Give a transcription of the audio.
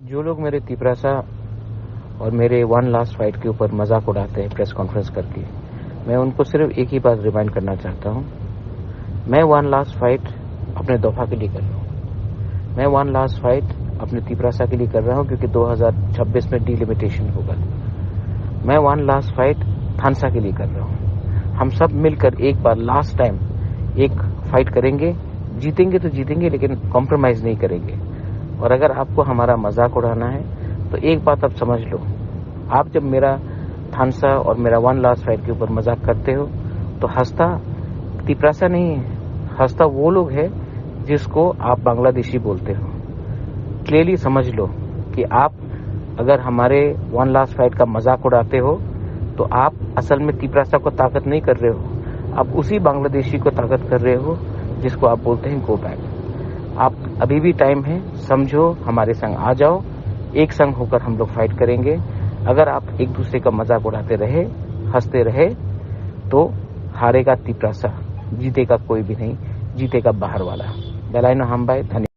जो लोग मेरे तिपरासा और मेरे वन लास्ट फाइट के ऊपर मजाक उड़ाते हैं प्रेस कॉन्फ्रेंस करके, मैं उनको सिर्फ एक ही बात रिमाइंड करना चाहता हूँ। मैं वन लास्ट फाइट अपने दोफा के लिए कर रहा हूँ। मैं वन लास्ट फाइट अपने तिपरासा के लिए कर रहा हूँ क्योंकि 2026 में डिलिमिटेशन होगा। मैं वन लास्ट फाइट थानसा के लिए कर रहा हूँ। हम सब मिलकर एक बार लास्ट टाइम एक फाइट करेंगे। जीतेंगे तो जीतेंगे, लेकिन कॉम्प्रोमाइज नहीं करेंगे। और अगर आपको हमारा मजाक उड़ाना है तो एक बात आप समझ लो, आप जब मेरा थानसा और मेरा वन लास्ट फाइट के ऊपर मजाक करते हो तो हंसता तिपरासा नहीं है, हंसता वो लोग है जिसको आप बांग्लादेशी बोलते हो। क्लियरली समझ लो कि आप अगर हमारे वन लास्ट फाइट का मजाक उड़ाते हो तो आप असल में तिपरासा को ताकत नहीं कर रहे हो, आप उसी बांग्लादेशी को ताकत कर रहे हो जिसको आप बोलते हैं गो बैक। आप अभी भी टाइम है, समझो, हमारे संग आ जाओ, एक संग होकर हम लोग फाइट करेंगे। अगर आप एक दूसरे का मजाक उड़ाते रहे, हंसते रहे तो हारेगा तिपरासा, जीतेगा कोई भी नहीं, जीतेगा बाहर वाला। बेलाइनो हम भाई। धन्यवाद।